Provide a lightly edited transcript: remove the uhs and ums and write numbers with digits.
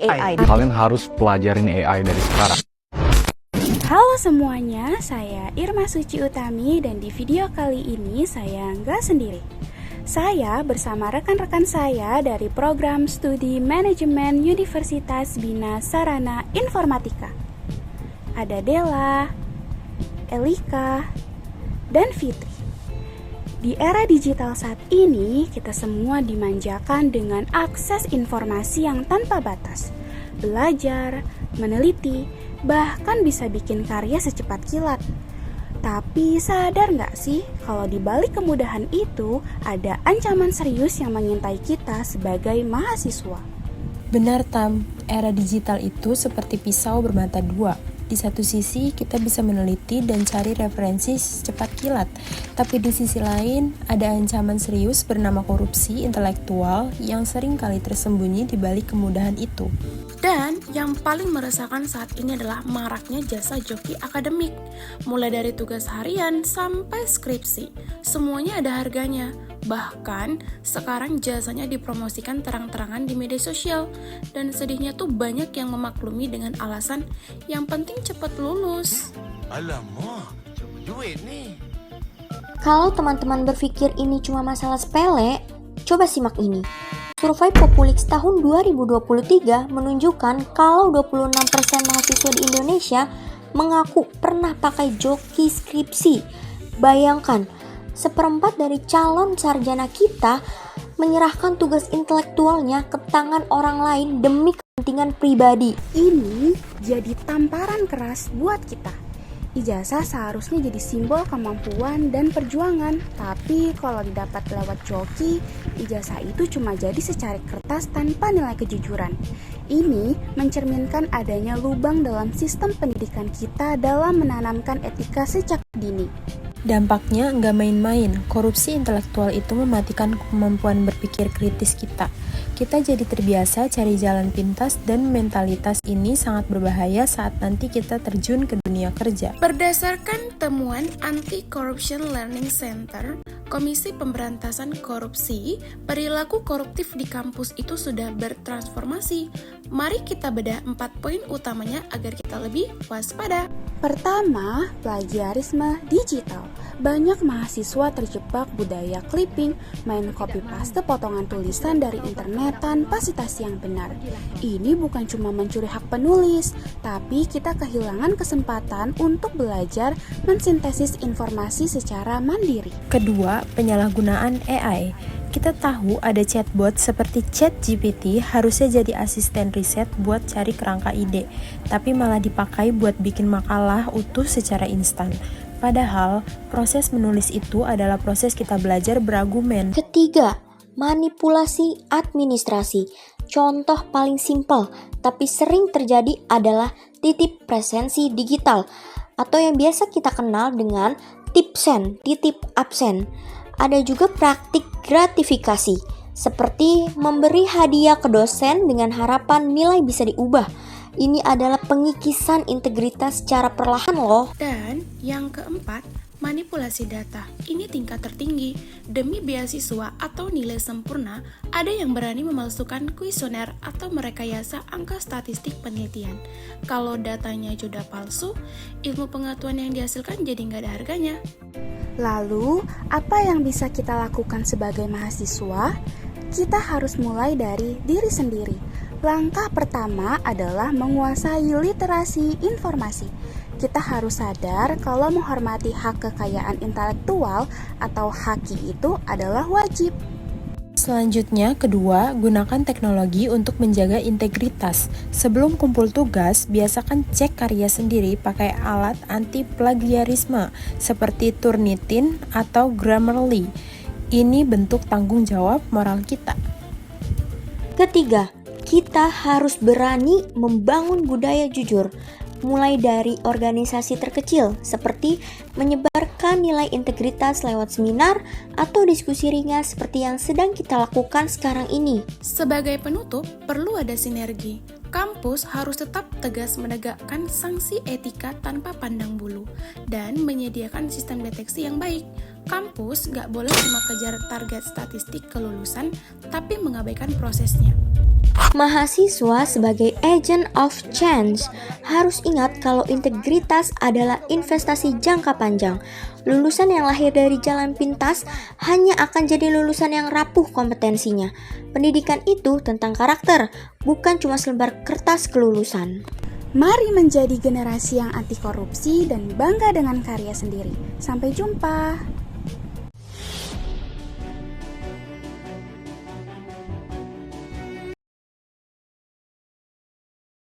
AI. Kalian harus pelajarin AI dari sekarang. Halo semuanya, saya Irma Suci Utami dan di video kali ini saya nggak sendiri. Saya bersama rekan-rekan saya dari program studi manajemen Universitas Bina Sarana Informatika. Ada Della, Elika, dan Fitri. Di era digital saat ini, kita semua dimanjakan dengan akses informasi yang tanpa batas. Belajar, meneliti, bahkan bisa bikin karya secepat kilat. Tapi sadar nggak sih kalau di balik kemudahan itu ada ancaman serius yang mengintai kita sebagai mahasiswa? Benar Tam, era digital itu seperti pisau bermata dua. Di satu sisi kita bisa meneliti dan cari referensi secepat kilat, tapi di sisi lain ada ancaman serius bernama korupsi intelektual yang sering kali tersembunyi di balik kemudahan itu. Dan yang paling meresahkan saat ini adalah maraknya jasa joki akademik. Mulai dari tugas harian sampai skripsi, semuanya ada harganya. Bahkan sekarang jasanya dipromosikan terang-terangan di media sosial. Dan sedihnya tuh banyak yang memaklumi dengan alasan yang penting cepat lulus. Alamak, duit nih. Kalau teman-teman berpikir ini cuma masalah sepele, coba simak ini. Survei Populix tahun 2023 menunjukkan kalau 26% mahasiswa di Indonesia mengaku pernah pakai joki skripsi. Bayangkan, seperempat dari calon sarjana kita menyerahkan tugas intelektualnya ke tangan orang lain demi kepentingan pribadi. Ini jadi tamparan keras buat kita. Ijazah seharusnya jadi simbol kemampuan dan perjuangan, tapi kalau didapat lewat joki, ijazah itu cuma jadi secarik kertas tanpa nilai kejujuran. Ini mencerminkan adanya lubang dalam sistem pendidikan kita dalam menanamkan etika sejak dini. Dampaknya nggak main-main, korupsi intelektual itu mematikan kemampuan berpikir kritis kita. Kita jadi terbiasa cari jalan pintas dan mentalitas ini sangat berbahaya saat nanti kita terjun ke dunia kerja. Berdasarkan temuan Anti-Corruption Learning Center, Komisi Pemberantasan Korupsi, perilaku koruptif di kampus itu sudah bertransformasi. Mari kita bedah 4 poin utamanya agar kita lebih waspada. Pertama, plagiarisme digital. Banyak mahasiswa terjebak budaya clipping, main copy-paste potongan tulisan dari internet tanpa citasi yang benar. Ini bukan cuma mencuri hak penulis, tapi kita kehilangan kesempatan untuk belajar mensintesis informasi secara mandiri. Kedua, penyalahgunaan AI. Kita tahu ada chatbot seperti ChatGPT harusnya jadi asisten riset buat cari kerangka ide, tapi malah dipakai buat bikin makalah utuh secara instan. Padahal, proses menulis itu adalah proses kita belajar berargumen. Ketiga, manipulasi administrasi. Contoh paling simpel, tapi sering terjadi adalah titip presensi digital, atau yang biasa kita kenal dengan tipsen, titip absen. Ada juga praktik gratifikasi, seperti memberi hadiah ke dosen dengan harapan nilai bisa diubah. Ini adalah pengikisan integritas secara perlahan loh. Dan yang keempat, manipulasi data. Ini tingkat tertinggi. Demi beasiswa atau nilai sempurna, ada yang berani memalsukan kuesioner atau merekayasa angka statistik penelitian. Kalau datanya sudah palsu, ilmu pengetahuan yang dihasilkan jadi nggak ada harganya. Lalu, apa yang bisa kita lakukan sebagai mahasiswa? Kita harus mulai dari diri sendiri. Langkah pertama adalah menguasai literasi informasi. Kita harus sadar kalau menghormati hak kekayaan intelektual atau HAKI itu adalah wajib. Selanjutnya, kedua, gunakan teknologi untuk menjaga integritas. Sebelum kumpul tugas, biasakan cek karya sendiri pakai alat anti-plagiarisme seperti Turnitin atau Grammarly. Ini bentuk tanggung jawab moral kita. Ketiga, kita harus berani membangun budaya jujur. Mulai dari organisasi terkecil seperti menyebarkan nilai integritas lewat seminar atau diskusi ringan seperti yang sedang kita lakukan sekarang ini. Sebagai penutup, perlu ada sinergi. Kampus harus tetap tegas menegakkan sanksi etika tanpa pandang bulu dan menyediakan sistem deteksi yang baik. Kampus nggak boleh cuma kejar target statistik kelulusan, tapi mengabaikan prosesnya. Mahasiswa sebagai agent of change harus ingat kalau integritas adalah investasi jangka panjang. Lulusan yang lahir dari jalan pintas hanya akan jadi lulusan yang rapuh kompetensinya. Pendidikan itu tentang karakter, bukan cuma selembar kertas kelulusan. Mari menjadi generasi yang anti korupsi dan bangga dengan karya sendiri. Sampai jumpa.